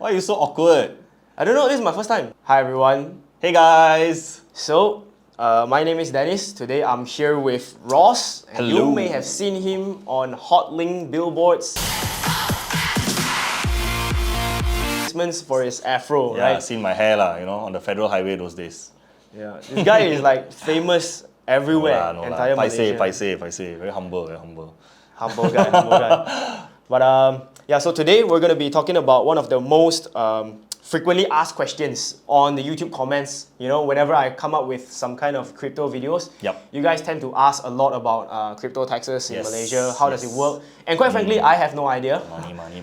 Why are you so awkward? I don't know, this is my first time. Hi everyone. Hey guys! So, my name is Denis. Today I'm here with Ross. And Hello. You may have seen him on Hotlink billboards. For his afro, Yeah, right? seen my hair on the federal highway those days. Yeah, this guy is like famous everywhere, No lah. entire Malaysia. Paiseh. Very humble. Humble guy. But yeah, so today we're going to be talking about one of the most frequently asked questions on the YouTube comments. You know, whenever I come up with some kind of crypto videos, Yep. you guys tend to ask a lot about crypto taxes in Yes, Malaysia. How does it yes. work? And quite frankly, I have no idea.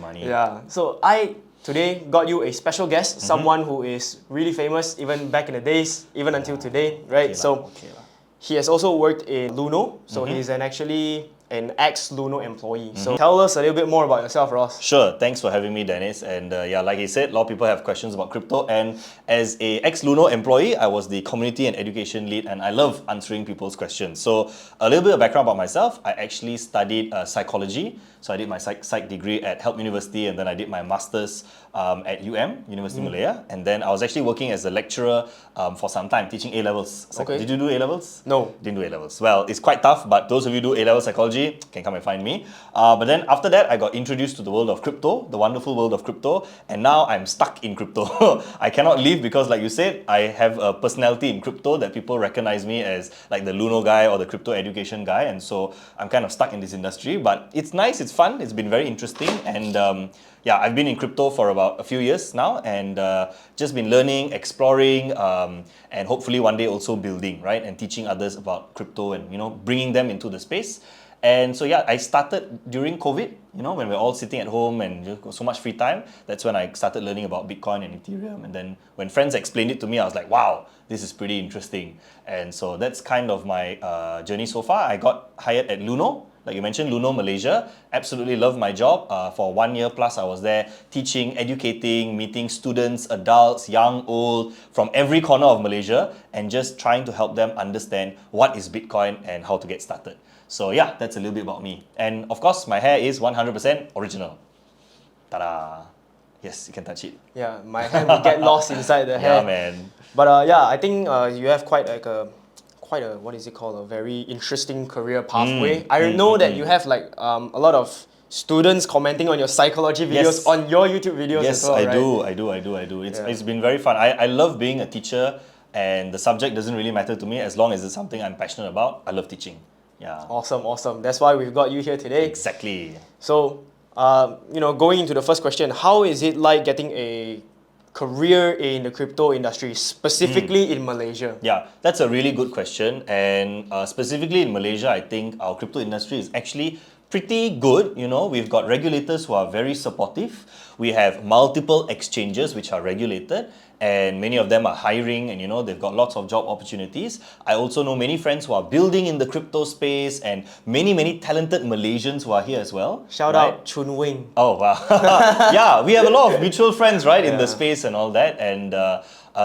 Money. Yeah, so I today got you a special guest, someone who is really famous even back in the days, even until today, right? Okay lah. He has also worked in Luno, so he's actually an ex-Luno employee. So tell us a little bit more about yourself, Ross. Sure, thanks for having me, Dennis. And yeah, like he said, a lot of people have questions about crypto. And as a ex-Luno employee, I was the community and education lead, and I love answering people's questions. So a little bit of background about myself. I actually studied psychology. So I did my psych degree at Help University, and then I did my master's at University Malaya. And then I was actually working as a lecturer for some time, teaching A-levels. Okay. Did you do A-levels? No. Didn't do A-levels. Well, it's quite tough, but those of you who do A-level psychology can come and find me. But then after that, I got introduced to the world of crypto, the wonderful world of crypto, and now I'm stuck in crypto. I cannot leave because, like you said, I have a personality in crypto that people recognize me as like the Luno guy or the crypto education guy, and so I'm kind of stuck in this industry. But it's nice, it's fun, it's been very interesting, and yeah, I've been in crypto for about a few years now, and just been learning, exploring, and hopefully one day also building, right, and teaching others about crypto and bringing them into the space. And so yeah, I started during COVID, when we're all sitting at home and just got so much free time. That's when I started learning about Bitcoin and Ethereum. And then when friends explained it to me, I was like, wow, this is pretty interesting. And so that's kind of my journey so far. I got hired at Luno, like you mentioned, Luno Malaysia. Absolutely love my job. For 1 year plus, I was there teaching, educating, meeting students, adults, young, old, from every corner of Malaysia, and just trying to help them understand what is Bitcoin and how to get started. So yeah, that's a little bit about me. And of course, my hair is 100% original. Ta-da! Yes, you can touch it. Yeah, my hand will get lost inside the hair. Yeah, man. But yeah, I think you have quite a what is it called? A very interesting career pathway. I know that you have like a lot of students commenting on your psychology videos on your YouTube videos as well, right? I do. It's been very fun. I love being a teacher, and the subject doesn't really matter to me as long as it's something I'm passionate about. I love teaching. Yeah. Awesome. That's why we've got you here today. Exactly. So, going into the first question, how is it like getting a career in the crypto industry, specifically in Malaysia? Yeah, that's a really good question. And specifically in Malaysia, I think our crypto industry is actually pretty good. We've got regulators who are very supportive. We have multiple exchanges which are regulated, and many of them are hiring, and they've got lots of job opportunities. I also know many friends who are building in the crypto space, and many talented Malaysians who are here as well. Shout out Chun Wing. Oh wow. Yeah, we have a lot of mutual friends, right, in the space and all that. And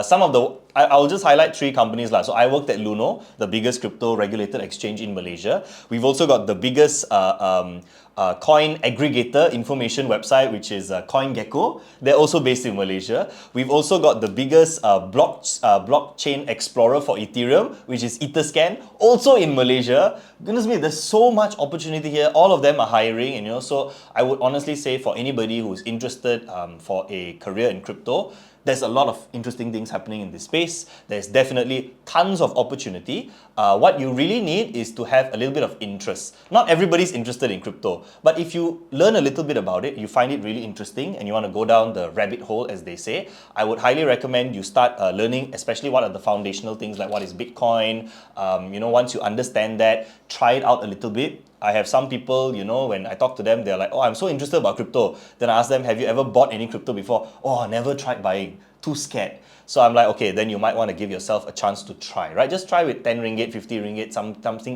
some of the I'll just highlight 3 companies. So I worked at Luno, the biggest crypto regulated exchange in Malaysia. We've also got the biggest coin aggregator information website, which is CoinGecko. They're also based in Malaysia. We've also got the biggest blockchain explorer for Ethereum, which is Etherscan, also in Malaysia. Goodness me, there's so much opportunity here. All of them are hiring, so I would honestly say for anybody who's interested for a career in crypto, there's a lot of interesting things happening in this space. There's definitely tons of opportunity. What you really need is to have a little bit of interest. Not everybody's interested in crypto, but if you learn a little bit about it, you find it really interesting, and you want to go down the rabbit hole, as they say, I would highly recommend you start learning, especially what are the foundational things, like what is Bitcoin. Once you understand that, try it out a little bit. I have some people, when I talk to them, they're like, oh, I'm so interested about crypto. Then I ask them, have you ever bought any crypto before? Oh, I never tried buying. Too scared. So I'm like, okay, then you might want to give yourself a chance to try, right? Just try with 10 ringgit, 50 ringgit,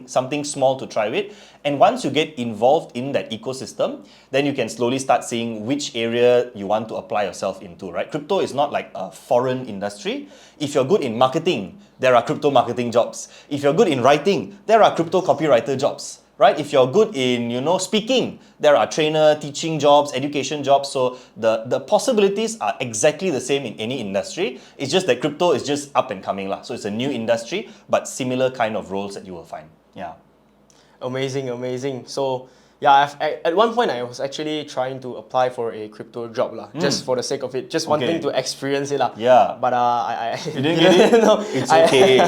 something small to try with. And once you get involved in that ecosystem, then you can slowly start seeing which area you want to apply yourself into, right? Crypto is not like a foreign industry. If you're good in marketing, there are crypto marketing jobs. If you're good in writing, there are crypto copywriter jobs. right? If you're good in, speaking, there are trainer, teaching jobs, education jobs. So the possibilities are exactly the same in any industry. It's just that crypto is just up and coming lah. So it's a new industry, but similar kind of roles that you will find. Yeah. Amazing, amazing. So yeah, at one point I was actually trying to apply for a crypto job lah, just for the sake of it, just wanting to experience it lah. Yeah. But I You didn't get it? no, It's okay.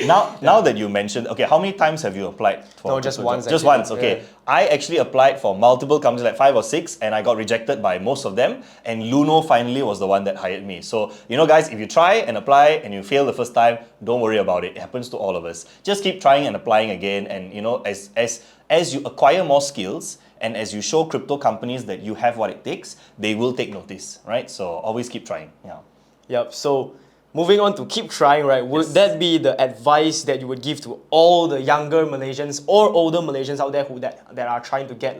Now that you mentioned, okay, how many times have you applied for? No, just crypto once, job? Just actually. once, okay. Yeah. I actually applied for multiple companies, like 5 or 6, and I got rejected by most of them. And Luno finally was the one that hired me. So, guys, if you try and apply and you fail the first time, don't worry about it. It happens to all of us. Just keep trying and applying again. And as you acquire more skills, and as you show crypto companies that you have what it takes, they will take notice, right? So always keep trying. Yeah. Yep. So moving on to keep trying, right? Would that be the advice that you would give to all the younger Malaysians or older Malaysians out there that are trying to get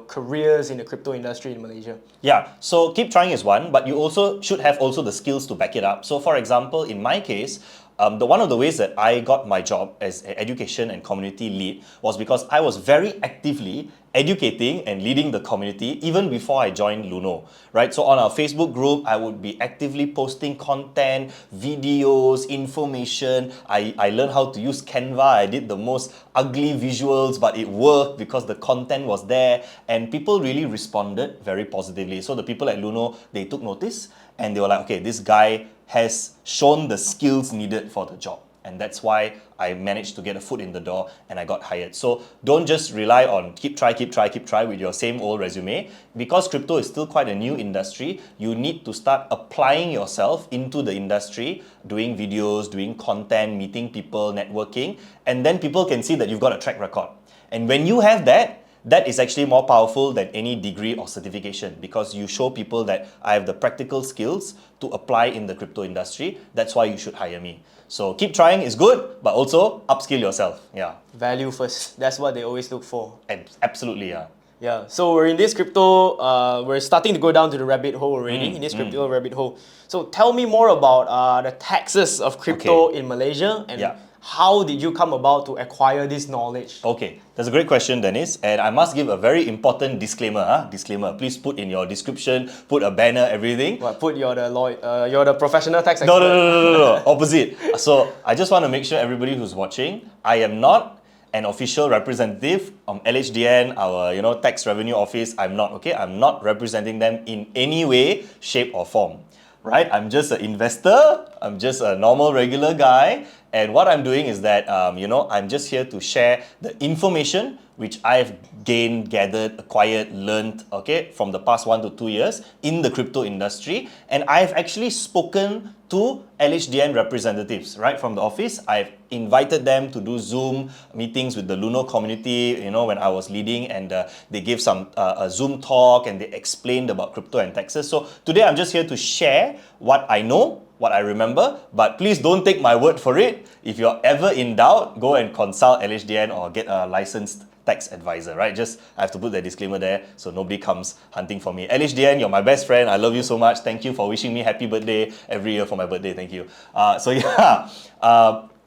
careers in the crypto industry in Malaysia? Yeah, so keep trying is one, but you also should have also the skills to back it up. So for example, in my case, one of the ways that I got my job as an education and community lead was because I was very actively educating and leading the community even before I joined Luno, right? So on our Facebook group, I would be actively posting content, videos, information. I learned how to use Canva. I did the most ugly visuals, but it worked because the content was there and people really responded very positively. So the people at Luno, they took notice and they were like, okay, this guy has shown the skills needed for the job. And that's why I managed to get a foot in the door and I got hired. So don't just rely on keep try with your same old resume. Because crypto is still quite a new industry, you need to start applying yourself into the industry, doing videos, doing content, meeting people, networking, and then people can see that you've got a track record. And when you have that, that is actually more powerful than any degree or certification because you show people that I have the practical skills to apply in the crypto industry. That's why you should hire me. So keep trying is good, but also upskill yourself. Yeah. Value first. That's what they always look for. Absolutely, yeah. Yeah. So we're in this crypto, we're starting to go down to the rabbit hole already, in this crypto rabbit hole. So tell me more about the taxes of crypto in Malaysia and how did you come about to acquire this knowledge? Okay, that's a great question, Denis. And I must give a very important disclaimer. Disclaimer. Please put in your description, put a banner, everything. What? Put you're the professional tax expert. No. Opposite. So I just want to make sure everybody who's watching, I am not an official representative of LHDN, our tax revenue office. I'm not. Okay, I'm not representing them in any way, shape, or form. Right? I'm just an investor. I'm just a normal, regular guy. And what I'm doing is that, I'm just here to share the information which I've gained, gathered, acquired, learned, okay, from the past 1 to 2 years in the crypto industry. And I've actually spoken to LHDN representatives, right, from the office. I've invited them to do Zoom meetings with the Luno community, when I was leading, and they gave some a Zoom talk and they explained about crypto and taxes. So today I'm just here to share what I know, what I remember, but please don't take my word for it. If you're ever in doubt, go and consult LHDN or get a licensed tax advisor, right? Just, I have to put that disclaimer there so nobody comes hunting for me. LHDN, you're my best friend. I love you so much. Thank you for wishing me happy birthday every year for my birthday. Thank you.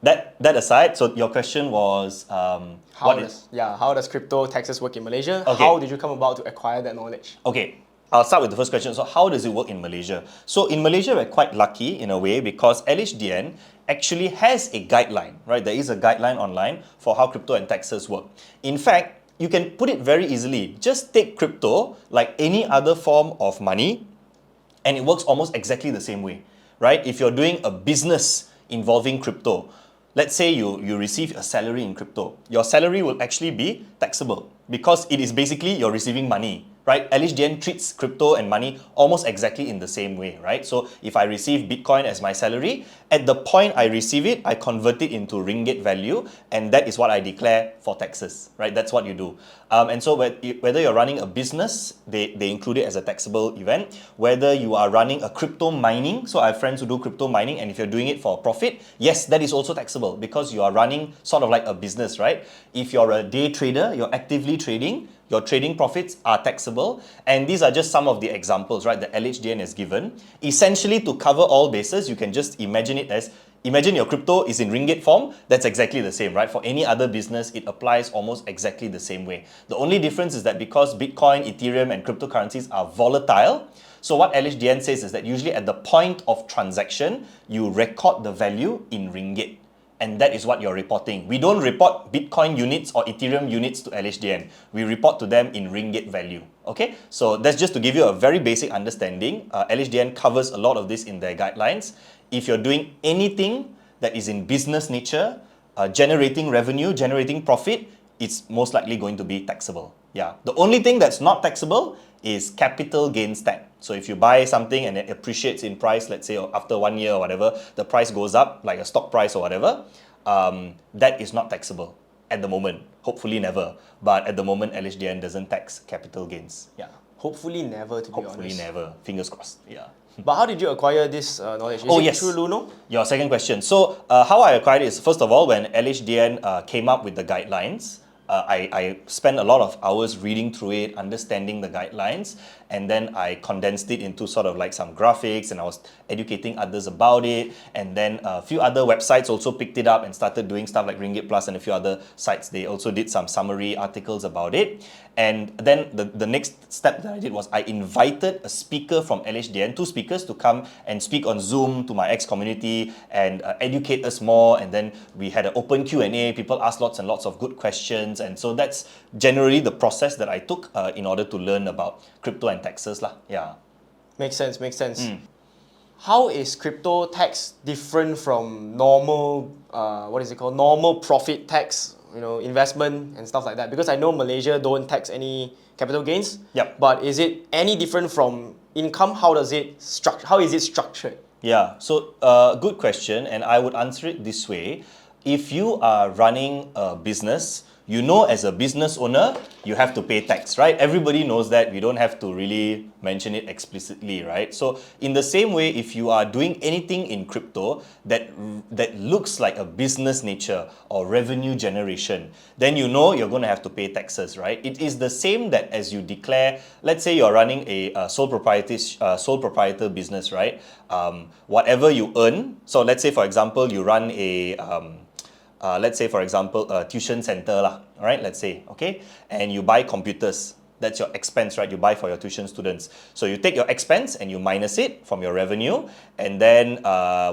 That aside, so your question was, how does crypto taxes work in Malaysia? Okay. How did you come about to acquire that knowledge? Okay. I'll start with the first question. So how does it work in Malaysia? So in Malaysia, we're quite lucky in a way because LHDN actually has a guideline, right? There is a guideline online for how crypto and taxes work. In fact, you can put it very easily. Just take crypto like any other form of money and it works almost exactly the same way, right? If you're doing a business involving crypto, let's say you receive a salary in crypto, your salary will actually be taxable because it is basically you're receiving money. Right? LHDN treats crypto and money almost exactly in the same way, right? So if I receive Bitcoin as my salary, at the point I receive it, I convert it into ringgit value, and that is what I declare for taxes, right? That's what you do. And so whether you're running a business, they include it as a taxable event. Whether you are running a crypto mining, so I have friends who do crypto mining, and if you're doing it for profit, yes, that is also taxable because you are running sort of like a business, right? If you're a day trader, you're actively trading, your trading profits are taxable. And these are just some of the examples, right, that LHDN has given. Essentially, to cover all bases, you can just imagine it as Imagine your crypto is in ringgit form, that's exactly the same, right? For any other business, it applies almost exactly the same way. The only difference is that because Bitcoin, Ethereum, and cryptocurrencies are volatile, so what LHDN says is that usually at the point of transaction, you record the value in ringgit. And that is what you're reporting. We don't report Bitcoin units or Ethereum units to LHDN. We report to them in ringgit value. Okay, so that's just to give you a very basic understanding. LHDN covers a lot of this in their guidelines. If you're doing anything that is in business nature, generating revenue, generating profit, it's most likely going to be taxable. Yeah. The only thing that's not taxable is capital gains tax. So if you buy something and it appreciates in price, let's say after 1 year or whatever, the price goes up, like a stock price or whatever, that is not taxable at the moment. Hopefully never. But at the moment, LHDN doesn't tax capital gains. Yeah. Hopefully never, to be honest. Hopefully never. Fingers crossed. Yeah. But how did you acquire this knowledge? Is it yes. through Luno? Your second question. So how I acquired it is, first of all, when LHDN came up with the guidelines, I spent a lot of hours reading through it, understanding the guidelines, and then I condensed it into sort of like some graphics, and I was educating others about it. And then a few other websites also picked it up and started doing stuff like Ringgit Plus, and a few other sites, they also did some summary articles about it. And then the next step that I did was I invited a speaker from LHDN, 2 speakers, to come and speak on Zoom to my X community and educate us more. And then we had an open Q&A. People asked lots and lots of good questions. And so that's generally the process that I took in order to learn about crypto and taxes lah. Yeah. Makes sense, makes sense. How is crypto tax different from normal, normal profit tax, investment and stuff like that? Because I know Malaysia don't tax any capital gains. Yep. But is it any different from income? How is it structured? Yeah, so good question, and I would answer it this way. If you are running a business, as a business owner, you have to pay tax, right? Everybody knows that. We don't have to really mention it explicitly, right? So in the same way, if you are doing anything in crypto that looks like a business nature or revenue generation, then you're going to have to pay taxes, right? It is the same that as you declare, let's say you're running a sole proprietor business, right? Whatever you earn, so let's say for example, you run a tuition center lah, right? Let's say, okay? And you buy computers. That's your expense, right? You buy for your tuition students. So you take your expense and you minus it from your revenue, and then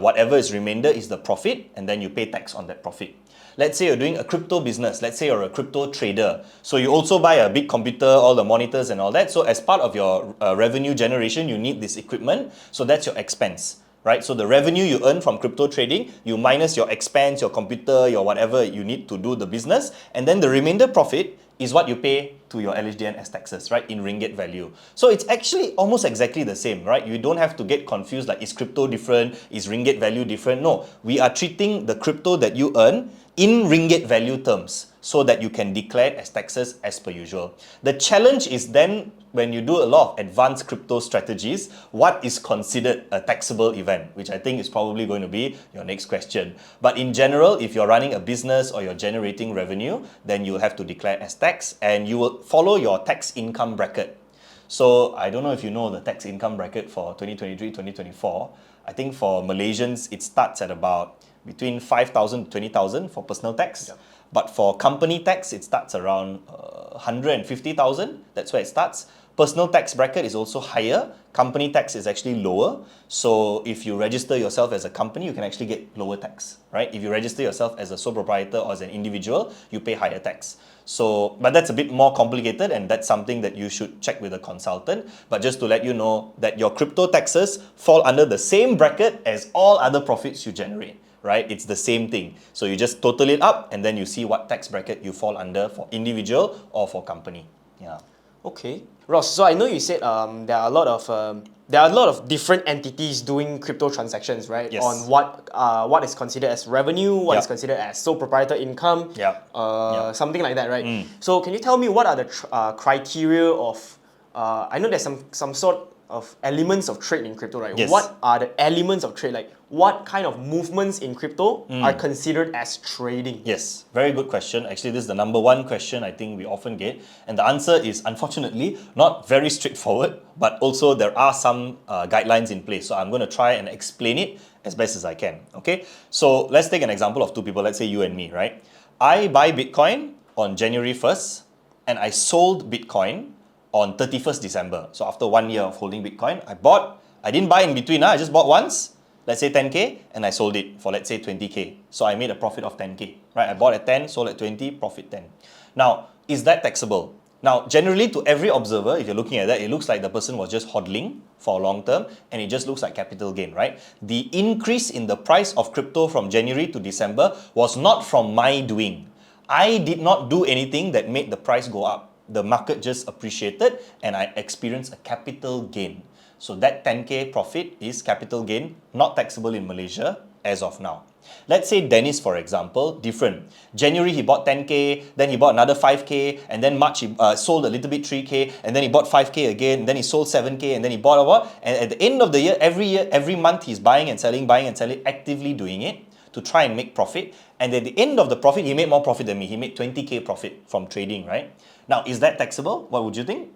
whatever is remainder is the profit, and then you pay tax on that profit. Let's say you're doing a crypto business. Let's say you're a crypto trader. So you also buy a big computer, all the monitors and all that. So as part of your revenue generation, you need this equipment. So that's your expense. Right? So the revenue you earn from crypto trading, you minus your expense, your computer, your whatever you need to do the business, and then the remainder profit is what you pay to your LHDN as taxes, right, in ringgit value. So it's actually almost exactly the same, right? You don't have to get confused like, is crypto different? Is ringgit value different? No, we are treating the crypto that you earn in ringgit value terms so that you can declare it as taxes as per usual. The challenge is then when you do a lot of advanced crypto strategies, what is considered a taxable event, which I think is probably going to be your next question. But in general, if you're running a business or you're generating revenue, then you'll have to declare as tax, and you will follow your tax income bracket. So I don't know if you know the tax income bracket for 2023-2024. I think for Malaysians, it starts at about between 5,000 to 20,000 for personal tax. Yep. But for company tax, it starts around 150,000. That's where it starts. Personal tax bracket is also higher. Company tax is actually lower. So if you register yourself as a company, you can actually get lower tax, right? If you register yourself as a sole proprietor or as an individual, you pay higher tax. So, but that's a bit more complicated, and that's something that you should check with a consultant. But just to let you know that your crypto taxes fall under the same bracket as all other profits you generate. Right? It's the same thing. So you just total it up and then you see what tax bracket you fall under for individual or for company. Yeah. Okay. Ross, so I know you said there are a lot of different entities doing crypto transactions, right? Yes. On what is considered as revenue, what is considered as sole proprietor income, something like that, right? So can you tell me what are the criteria of? I know there's some sort of elements of trade in crypto, right? Yes. What are the elements of trade? Like what kind of movements in crypto are considered as trading? Yes, very good question. Actually, this is the number one question I think we often get. And the answer is unfortunately not very straightforward, but also there are some guidelines in place. So I'm going to try and explain it as best as I can. Okay, so let's take an example of two people. Let's say you and me, right? I buy Bitcoin on January 1st and I sold Bitcoin on 31st December. So after 1 year of holding Bitcoin, I didn't buy in between, I just bought once, let's say 10K, and I sold it for, let's say, 20K. So I made a profit of 10K, right? I bought at 10, sold at 20, profit 10. Now, is that taxable? Now, generally to every observer, if you're looking at that, it looks like the person was just hodling for a long term, and it just looks like capital gain, right? The increase in the price of crypto from January to December was not from my doing. I did not do anything that made the price go up. The market just appreciated and I experienced a capital gain. So that 10K profit is capital gain, not taxable in Malaysia as of now. Let's say Denis, for example, different. January he bought 10K, then he bought another 5K, and then March he sold a little bit 3K, and then he bought 5K again, and then he sold 7K, and then he bought what? And at the end of the year, every month he's buying and selling, actively doing it to try and make profit. And at the end of the profit, he made more profit than me. He made 20K profit from trading, right? Now, is that taxable? What would you think?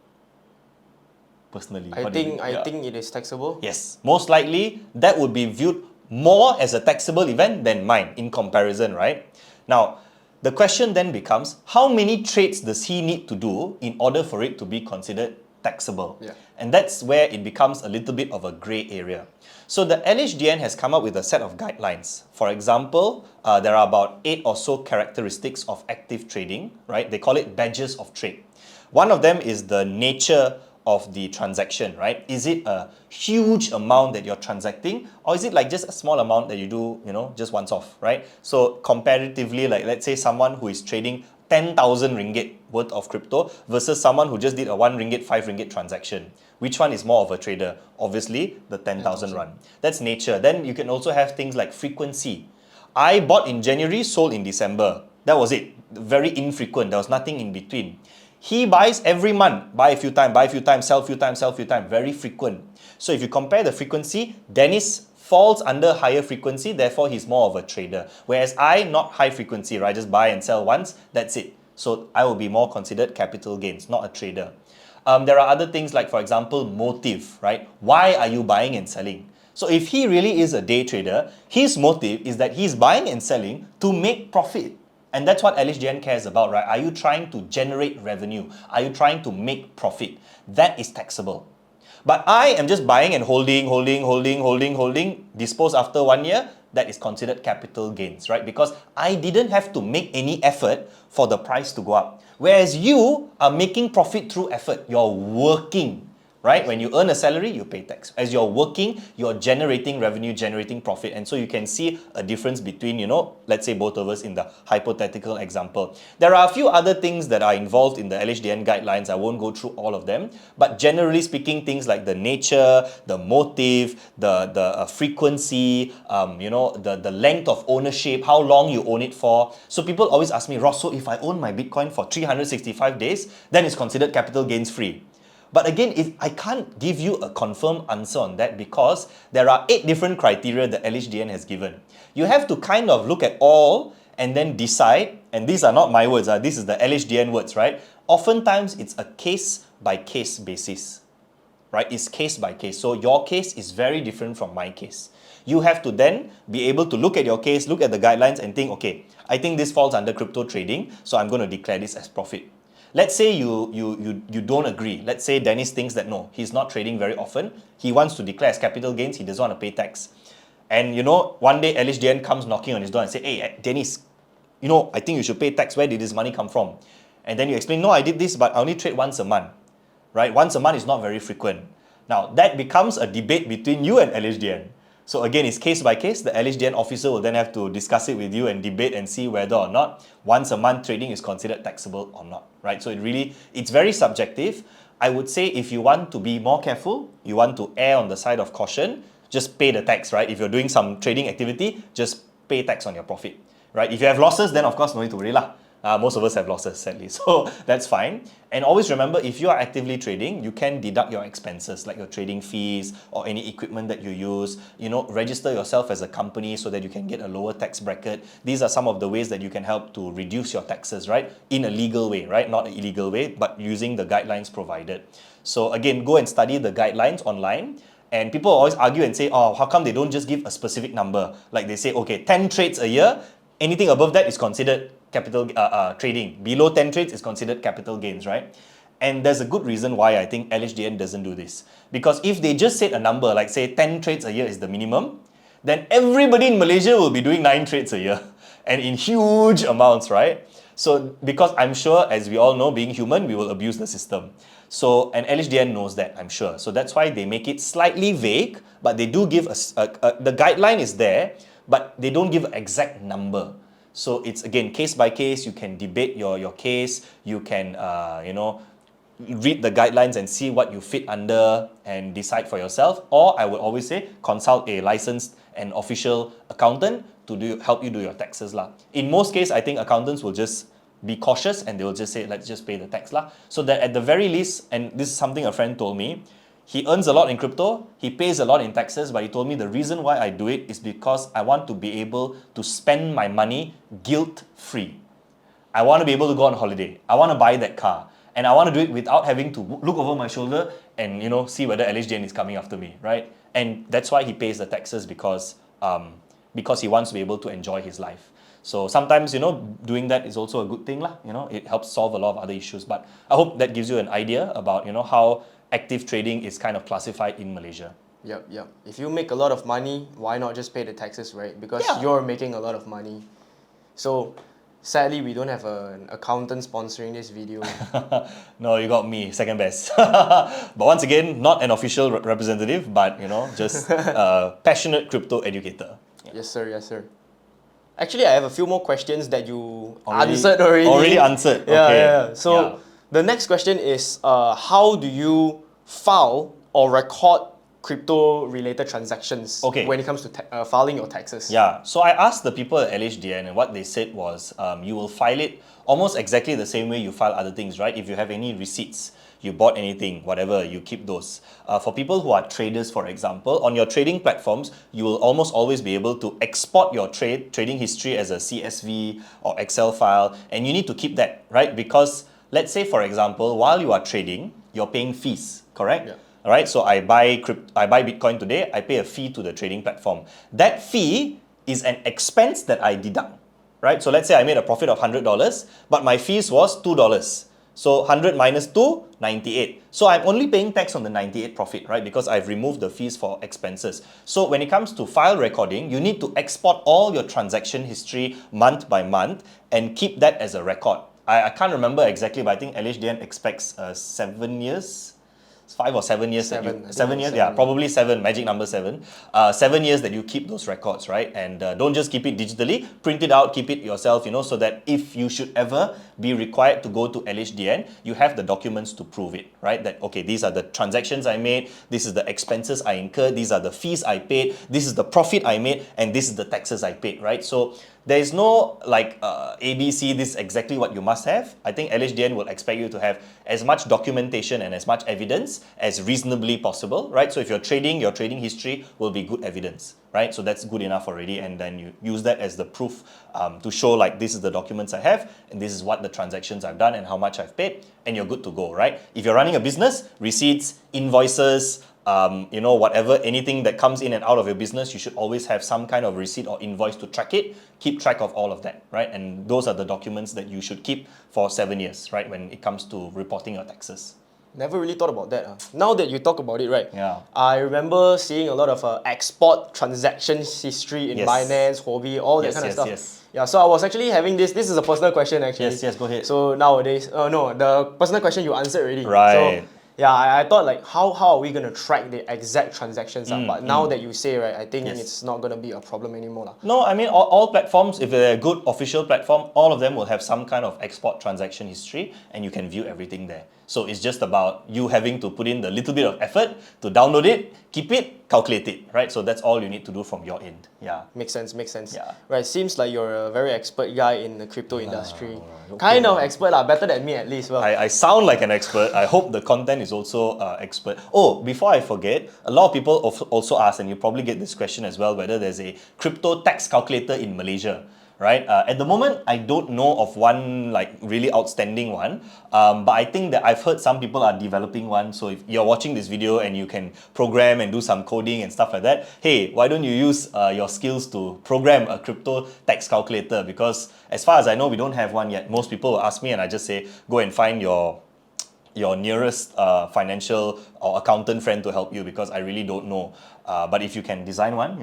Personally, I think it is taxable. Yes, most likely that would be viewed more as a taxable event than mine in comparison, right? Now, the question then becomes, how many trades does he need to do in order for it to be considered taxable? Yeah. And that's where it becomes a little bit of a grey area. So the LHDN has come up with a set of guidelines. For example, there are about 8 or so characteristics of active trading, right? They call it badges of trade. One of them is the nature of the transaction, right? Is it a huge amount that you're transacting, or is it like just a small amount that you do, just once off, right? So comparatively, like let's say someone who is trading 10,000 ringgit worth of crypto versus someone who just did a 1 ringgit, 5 ringgit transaction. Which one is more of a trader? Obviously, the 10,000 run. That's nature. Then you can also have things like frequency. I bought in January, sold in December. That was it. Very infrequent. There was nothing in between. He buys every month, buy a few times, sell a few times, very frequent. So if you compare the frequency, Denis falls under higher frequency, therefore he's more of a trader. Whereas I, not high frequency, right? Just buy and sell once, that's it. So I will be more considered capital gains, not a trader. There are other things like, for example, motive, right? Why are you buying and selling? So if he really is a day trader, his motive is that he's buying and selling to make profit. And that's what LHDN cares about, right? Are you trying to generate revenue? Are you trying to make profit? That is taxable. But I am just buying and holding, dispose after 1 year, that is considered capital gains, right? Because I didn't have to make any effort for the price to go up. Whereas you are making profit through effort. You're working, right? When you earn a salary, you pay tax. As you're working, you're generating revenue, generating profit. And so you can see a difference between, let's say both of us in the hypothetical example. There are a few other things that are involved in the LHDN guidelines. I won't go through all of them. But generally speaking, things like the nature, the motive, the frequency, the length of ownership, how long you own it for. So people always ask me, Ross, so if I own my Bitcoin for 365 days, then it's considered capital gains free. But again, if I can't give you a confirmed answer on that because there are 8 different criteria that LHDN has given. You have to kind of look at all and then decide, and these are not my words, this is the LHDN words, right? Oftentimes, it's a case-by-case basis, right? It's case by case. So your case is very different from my case. You have to then be able to look at your case, look at the guidelines and think, okay, I think this falls under crypto trading, so I'm going to declare this as profit. Let's say you don't agree. Let's say Denis thinks that no, he's not trading very often. He wants to declare as capital gains. He doesn't want to pay tax. And one day LHDN comes knocking on his door and say, hey, Denis, I think you should pay tax. Where did this money come from? And then you explain, no, I did this, but I only trade once a month. Right? Once a month is not very frequent. Now, that becomes a debate between you and LHDN. So again, it's case by case. The LHDN officer will then have to discuss it with you and debate and see whether or not once a month trading is considered taxable or not, right? So it's very subjective. I would say if you want to be more careful, you want to err on the side of caution, just pay the tax, right? If you're doing some trading activity, just pay tax on your profit, right? If you have losses, then of course no need to worry lah. Most of us have losses, sadly. So that's fine. And always remember, if you are actively trading, you can deduct your expenses like your trading fees or any equipment that you use. Register yourself as a company so that you can get a lower tax bracket. These are some of the ways that you can help to reduce your taxes, right? In a legal way, right? Not an illegal way, but using the guidelines provided. So again, go and study the guidelines online. And people always argue and say, oh, how come they don't just give a specific number? Like they say, okay, 10 trades a year, anything above that is considered capital trading. Below 10 trades is considered capital gains, right? And there's a good reason why I think LHDN doesn't do this. Because if they just said a number, like say 10 trades a year is the minimum, then everybody in Malaysia will be doing 9 trades a year. And in huge amounts, right? So, because I'm sure, as we all know, being human, we will abuse the system. So, and LHDN knows that, I'm sure. So that's why they make it slightly vague, but they do give the guideline is there, but they don't give an exact number. So it's again case by case. You can debate your case. You can read the guidelines and see what you fit under and decide for yourself. Or I would always say consult a licensed and official accountant to help you do your taxes lah. In most cases, I think accountants will just be cautious and they will just say, let's just pay the tax lah. So that at the very least, and this is something a friend told me, he earns a lot in crypto, he pays a lot in taxes, but he told me the reason why I do it is because I want to be able to spend my money guilt-free. I want to be able to go on holiday. I want to buy that car. And I want to do it without having to look over my shoulder and see whether LHDN is coming after me, right? And that's why he pays the taxes because he wants to be able to enjoy his life. So sometimes, doing that is also a good thing lah. It helps solve a lot of other issues. But I hope that gives you an idea about, how active trading is kind of classified in Malaysia. Yep. If you make a lot of money, why not just pay the taxes, right? Because Yeah. you're making a lot of money. So, sadly, we don't have an accountant sponsoring this video. No, you got me, second best. But once again, not an official representative, but just a passionate crypto educator. Yes, sir. Actually, I have a few more questions that you answered already. Already answered. Okay. Yeah. So the next question is, how do you file or record crypto-related transactions when it comes to filing your taxes? Yeah, so I asked the people at LHDN and what they said was you will file it almost exactly the same way you file other things, right? If you have any receipts, you bought anything, whatever, you keep those. For people who are traders, for example, on your trading platforms, you will almost always be able to export your trading history as a CSV or Excel file, and you need to keep that, right? Because let's say, for example, while you are trading, you're paying fees, correct? Yeah. All right, so I buy Bitcoin today, I pay a fee to the trading platform. That fee is an expense that I deduct, right? So let's say I made a profit of $100, but my fees was $2. So 100 minus 2, 98. So I'm only paying tax on the 98 profit, right? Because I've removed the fees for expenses. So when it comes to file recording, you need to export all your transaction history month by month and keep that as a record. I can't remember exactly, but I think LHDN expects 7 years. 5 or 7 years. 7 years, yeah, probably 7, magic number 7. 7 years that you keep those records, right? And don't just keep it digitally, print it out, keep it yourself, so that if you should ever be required to go to LHDN, you have the documents to prove it, right? That, okay, these are the transactions I made, this is the expenses I incurred, these are the fees I paid, this is the profit I made, and this is the taxes I paid, right? So there is no ABC, this is exactly what you must have. I think LHDN will expect you to have as much documentation and as much evidence as reasonably possible, right? So if you're trading, your trading history will be good evidence, right? So that's good enough already, and then you use that as the proof to show this is the documents I have, and this is what the transactions I've done and how much I've paid, and you're good to go, right? If you're running a business, receipts, invoices, whatever, anything that comes in and out of your business, you should always have some kind of receipt or invoice to track it. Keep track of all of that, right? And those are the documents that you should keep for 7 years, right? When it comes to reporting your taxes. Never really thought about that. Now that you talk about it, right? Yeah. I remember seeing a lot of export transaction history in Binance, Huobi, all that kind of stuff. Yes. Yeah, so I was actually having this. This is a personal question actually. Yes, go ahead. So nowadays, no, the personal question you answered already. Right. So, yeah, I thought how are we going to track the exact transactions? But now that you say, right, I think it's not going to be a problem anymore. No, I mean, all platforms, if they're a good official platform, all of them will have some kind of export transaction history, and you can view everything there. So it's just about you having to put in the little bit of effort to download it, keep it, calculate it, right? So that's all you need to do from your end. Yeah. Makes sense. Yeah. Right, seems like you're a very expert guy in the crypto industry. Kind of expert, better than me at least. Well, I sound like an expert. I hope the content is also expert. Oh, before I forget, a lot of people also ask, and you probably get this question as well, whether there's a crypto tax calculator in Malaysia. right? At the moment, I don't know of one like really outstanding one, but I think that I've heard some people are developing one. So if you're watching this video and you can program and do some coding and stuff like that, hey, why don't you use your skills to program a crypto tax calculator? Because as far as I know, we don't have one yet. Most people will ask me and I just say, go and find your nearest financial or accountant friend to help you, because I really don't know. But if you can design one,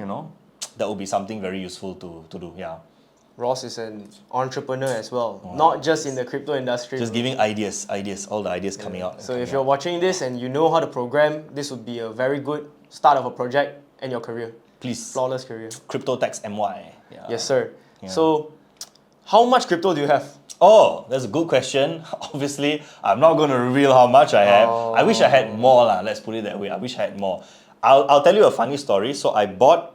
that would be something very useful to do. Yeah. Ross is an entrepreneur as well, not just in the crypto industry. Just giving ideas, all the ideas coming out. So if you're watching this and you know how to program, this would be a very good start of a project and your career. Please. Flawless career. Crypto tax MY. Yeah. Yes, sir. Yeah. So, how much crypto do you have? Oh, that's a good question. Obviously, I'm not going to reveal how much I have. I wish I had more, let's put it that way. I wish I had more. I'll tell you a funny story. So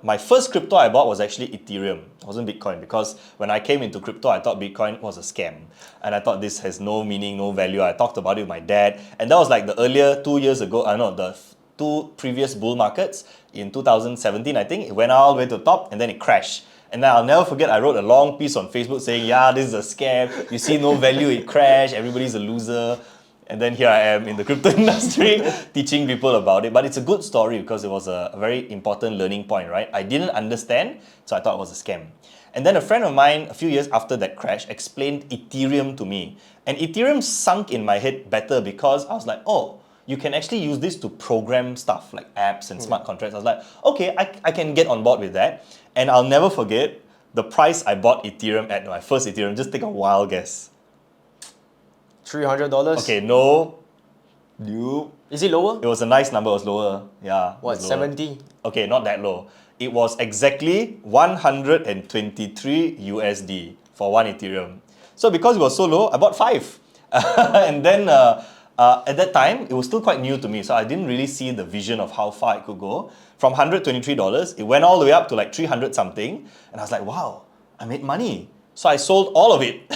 my first crypto I bought was actually Ethereum. It wasn't Bitcoin, because when I came into crypto, I thought Bitcoin was a scam. And I thought this has no meaning, no value. I talked about it with my dad. And that was like the earlier 2 years ago, the two previous bull markets in 2017, I think. It went all the way to the top and then it crashed. And then I'll never forget, I wrote a long piece on Facebook saying, yeah, this is a scam. You see no value, it crashed, everybody's a loser. And then here I am in the crypto industry teaching people about it. But it's a good story because it was a very important learning point, right? I didn't understand, so I thought it was a scam. And then a friend of mine, a few years after that crash, explained Ethereum to me. And Ethereum sunk in my head better because I was like, oh, you can actually use this to program stuff like apps and smart contracts. I was like, okay, I can get on board with that. And I'll never forget the price I bought Ethereum at, my first Ethereum. Just take a wild guess. $300? Okay, no. Is it lower? It was a nice number, it was lower. Yeah. What, 70? Okay, not that low. It was exactly 123 USD for one Ethereum. So because it was so low, I bought 5. And then at that time, it was still quite new to me, so I didn't really see the vision of how far it could go. From $123, it went all the way up to like 300 something, and I was like, wow, I made money. So I sold all of it.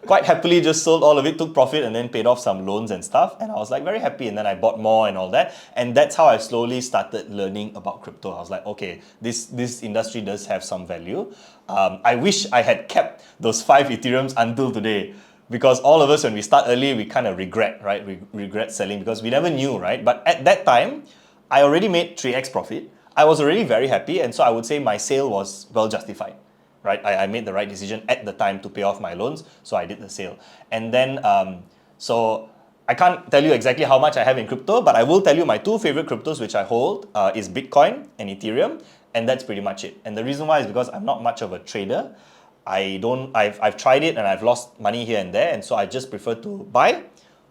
Quite happily just sold all of it, took profit and then paid off some loans and stuff. And I was like very happy, and then I bought more and all that. And that's how I slowly started learning about crypto. I was like, okay, this industry does have some value. I wish I had kept those 5 Ethereums until today. Because all of us, when we start early, we kind of regret, right? We regret selling because we never knew, right? But at that time, I already made 3x profit. I was already very happy, and so I would say my sale was well justified, right? I made the right decision at the time to pay off my loans, so I did the sale. And then, so I can't tell you exactly how much I have in crypto, but I will tell you my 2 favorite cryptos which I hold is Bitcoin and Ethereum, and that's pretty much it. And the reason why is because I'm not much of a trader. I've tried it and I've lost money here and there, and so I just prefer to buy,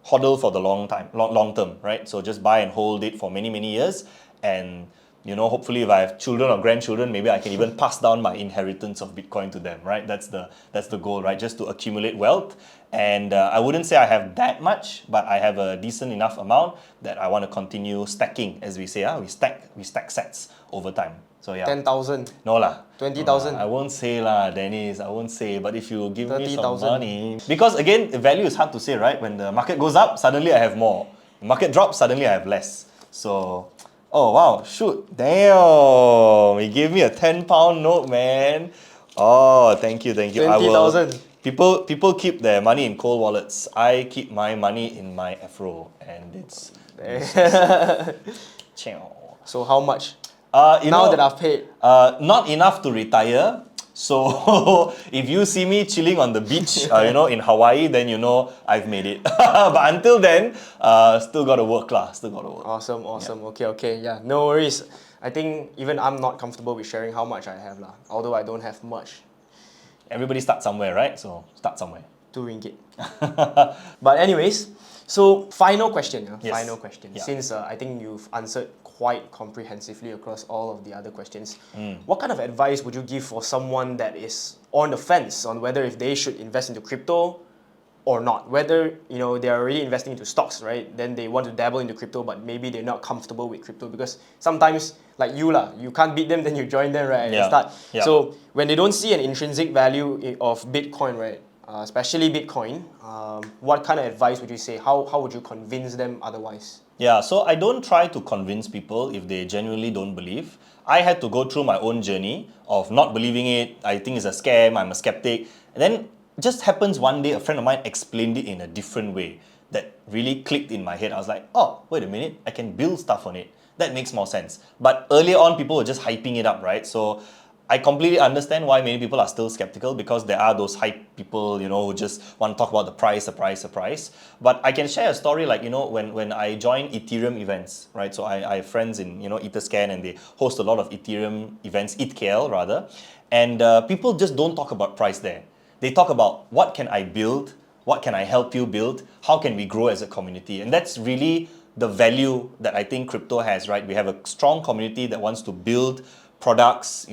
hodl for the long term, right? So just buy and hold it for many years, and hopefully if I have children or grandchildren, maybe I can even pass down my inheritance of Bitcoin to them, right? That's the goal, right? Just to accumulate wealth. And I wouldn't say I have that much, but I have a decent enough amount that I want to continue stacking, as we say. We stack sats over time. So yeah. 10,000. No lah. 20,000. I won't say lah, Denis. I won't say. But if you give me some 30,000. money, because again, the value is hard to say, right? When the market goes up, suddenly I have more. The market drops, suddenly I have less. So, oh wow, shoot, damn! He gave me a £10 note, man. Oh, thank you. 20,000. People keep their money in cold wallets. I keep my money in my Referral, and it's. So how much? Now that I've paid. Not enough to retire. So if you see me chilling on the beach, in Hawaii, then I've made it. But until then, still gotta work lah. Still gotta work. Awesome. Yeah. Okay. Yeah, no worries. I think even I'm not comfortable with sharing how much I have lah. Although I don't have much. Everybody starts somewhere, right? So start somewhere. 2 ringgit. But anyways, so final question. Yes. Final question. Yeah. Since I think you've answered quite comprehensively across all of the other questions, what kind of advice would you give for someone that is on the fence on whether if they should invest into crypto or not? Whether they're already investing into stocks, right? Then they want to dabble into crypto, but maybe they're not comfortable with crypto because sometimes, like you can't beat them, then you join them, right? Yeah. And start. Yeah. So when they don't see an intrinsic value of Bitcoin, right? Especially Bitcoin, what kind of advice would you say? How would you convince them otherwise? Yeah, so I don't try to convince people if they genuinely don't believe. I had to go through my own journey of not believing it. I think it's a scam, I'm a skeptic. And then just happens one day, a friend of mine explained it in a different way that really clicked in my head. I was like, oh, wait a minute, I can build stuff on it. That makes more sense. But earlier on, people were just hyping it up, right? So I completely understand why many people are still skeptical, because there are those hype people, who just want to talk about the price, the price, the price. But I can share a story like, when I joined Ethereum events, right? So I have friends in, Etherscan, and they host a lot of Ethereum events, ETHKL rather. And people just don't talk about price there. They talk about what can I build? What can I help you build? How can we grow as a community? And that's really the value that I think crypto has, right? We have a strong community that wants to build products,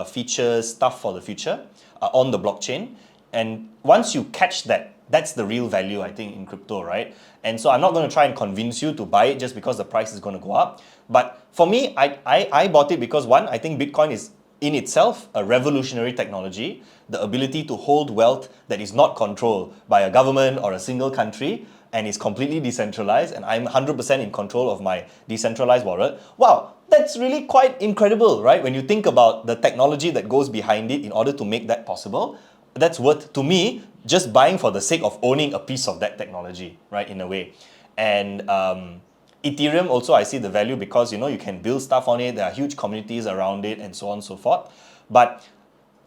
features, stuff for the future on the blockchain. And once you catch that, that's the real value, I think, in crypto, right? And so I'm not going to try and convince you to buy it just because the price is going to go up. But for me, I bought it because, one, I think Bitcoin is in itself a revolutionary technology, the ability to hold wealth that is not controlled by a government or a single country and is completely decentralized, and I'm 100% in control of my decentralized wallet. Wow, that's really quite incredible, right? When you think about the technology that goes behind it in order to make that possible, that's worth, to me, just buying for the sake of owning a piece of that technology, right, in a way. And Ethereum also, I see the value because, you can build stuff on it, there are huge communities around it, and so on and so forth. But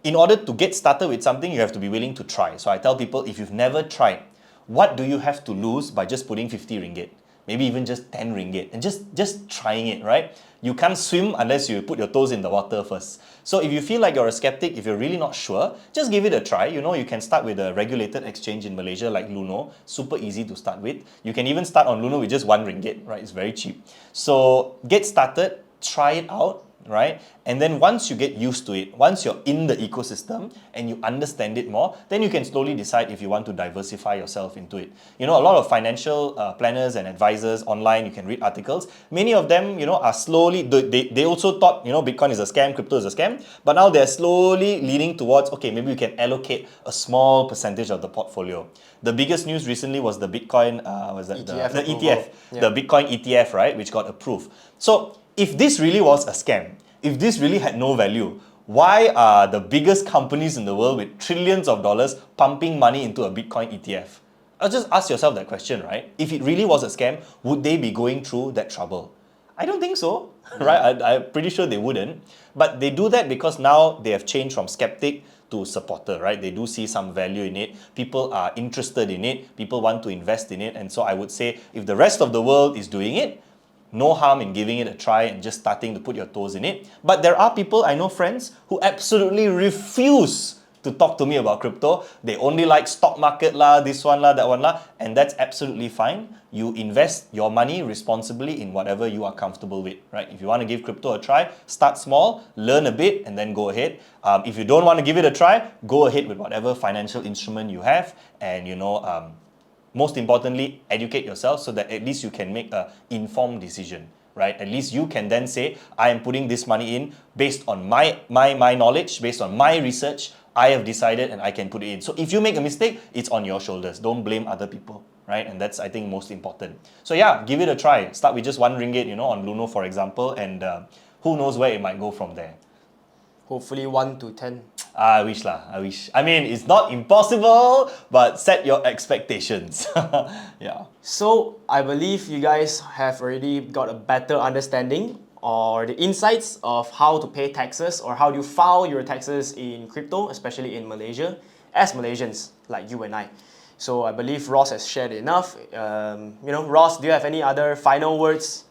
in order to get started with something, you have to be willing to try. So I tell people, if you've never tried, what do you have to lose by just putting 50 ringgit? Maybe even just 10 ringgit, and just trying it, right? You can't swim unless you put your toes in the water first. So if you feel like you're a skeptic, if you're really not sure, just give it a try. You can start with a regulated exchange in Malaysia like Luno, super easy to start with. You can even start on Luno with just 1 ringgit, right? It's very cheap. So get started, try it out, right? And then once you get used to it, once you're in the ecosystem and you understand it more, then you can slowly decide if you want to diversify yourself into it. A lot of financial planners and advisors online, you can read articles. Many of them, are slowly, they also thought, Bitcoin is a scam, crypto is a scam, but now they're slowly leaning towards, okay, maybe we can allocate a small percentage of the portfolio. The biggest news recently was the Bitcoin, ETF the approval. ETF, Yeah. the Bitcoin ETF, right, which got approved. So if this really was a scam, if this really had no value, why are the biggest companies in the world with trillions of dollars pumping money into a Bitcoin ETF? Just ask yourself that question, right? If it really was a scam, would they be going through that trouble? I don't think so, right? I'm pretty sure they wouldn't. But they do that because now they have changed from skeptic to supporter, right? They do see some value in it. People are interested in it. People want to invest in it. And so I would say if the rest of the world is doing it, no harm in giving it a try and just starting to put your toes in it. But there are people, I know friends, who absolutely refuse to talk to me about crypto. They only like stock market lah, this one lah, that one lah, and that's absolutely fine. You invest your money responsibly in whatever you are comfortable with, right? If you want to give crypto a try, start small, learn a bit, and then go ahead. If you don't want to give it a try, go ahead with whatever financial instrument you have, and most importantly, educate yourself so that at least you can make an informed decision, right? At least you can then say, I am putting this money in based on my knowledge, based on my research, I have decided and I can put it in. So if you make a mistake, it's on your shoulders. Don't blame other people, right? And that's, I think, most important. So yeah, give it a try. Start with just 1 ringgit, on Luno, for example, and who knows where it might go from there. Hopefully 1 to 10. I wish lah, I wish. I mean, it's not impossible, but set your expectations. Yeah. So I believe you guys have already got a better understanding or the insights of how to pay taxes or how do you file your taxes in crypto, especially in Malaysia, as Malaysians like you and I. So I believe Ross has shared enough. Ross, do you have any other final words?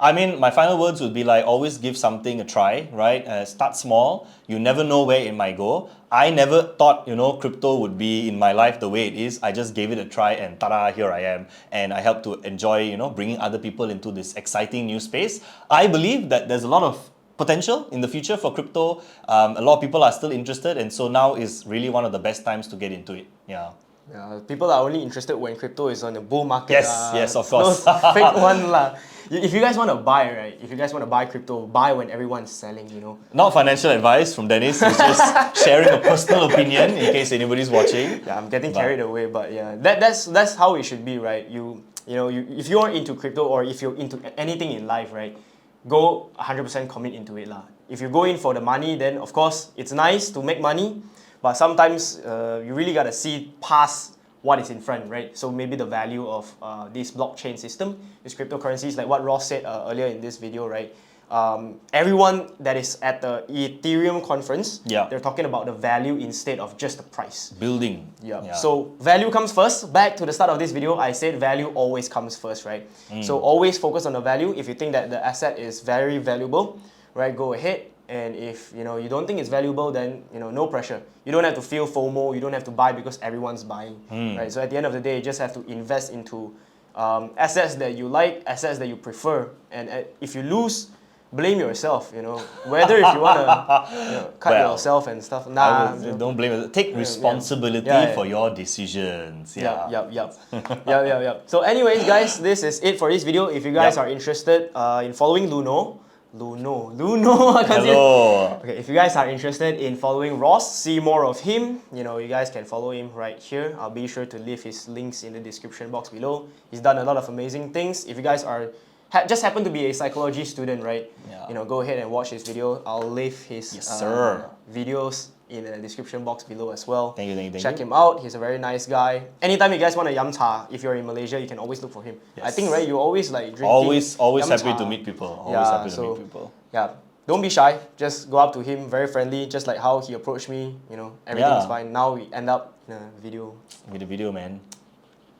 I mean, my final words would be like, always give something a try, right? Start small. You never know where it might go. I never thought, crypto would be in my life the way it is. I just gave it a try and ta-da, here I am. And I help to enjoy, bringing other people into this exciting new space. I believe that there's a lot of potential in the future for crypto. A lot of people are still interested. And so now is really one of the best times to get into it. Yeah. Yeah, people are only interested when crypto is on the bull market. Yes, of course. No fake one lah. If you guys want to buy, right? If you guys want to buy crypto, buy when everyone's selling, Not financial advice from Denis. It's just sharing a personal opinion in case anybody's watching. Yeah, I'm getting carried away, but yeah, that's how it should be, right? You if you're into crypto or if you're into anything in life, right, go 100% commit into it lah. If you go in for the money, then of course it's nice to make money, but sometimes you really gotta see past what is in front, right? So maybe the value of this blockchain system, this cryptocurrencies, like what Ross said earlier in this video, right? Everyone that is at the Ethereum conference, they're talking about the value instead of just the price. Building. Yeah. So value comes first. Back to the start of this video, I said value always comes first, right? So always focus on the value. If you think that the asset is very valuable, right, go ahead. And if you don't think it's valuable, then no pressure. You don't have to feel FOMO. You don't have to buy because everyone's buying, right? So at the end of the day, you just have to invest into assets that you like, assets that you prefer. And if you lose, blame yourself, whether if you want to cut yourself and stuff. Nah, don't blame it. Take responsibility for your decisions. Yep. So anyways, guys, this is it for this video. If you guys are interested in following Luno, I can't see it. Okay, if you guys are interested in following Ross, see more of him, you guys can follow him right here. I'll be sure to leave his links in the description box below. He's done a lot of amazing things. If you guys are just happen to be a psychology student, right? Go ahead and watch his video. I'll leave his videos in the description box below as well. Thank you. Check him out. He's a very nice guy. Anytime you guys want a yum cha, if you're in Malaysia, you can always look for him. I think, right, you always like drinking always yum happy cha. to meet people. Always happy to meet people. Yeah. Don't be shy. Just go up to him, very friendly, just like how he approached me. Everything's fine. Now we end up in a video. With a video, man.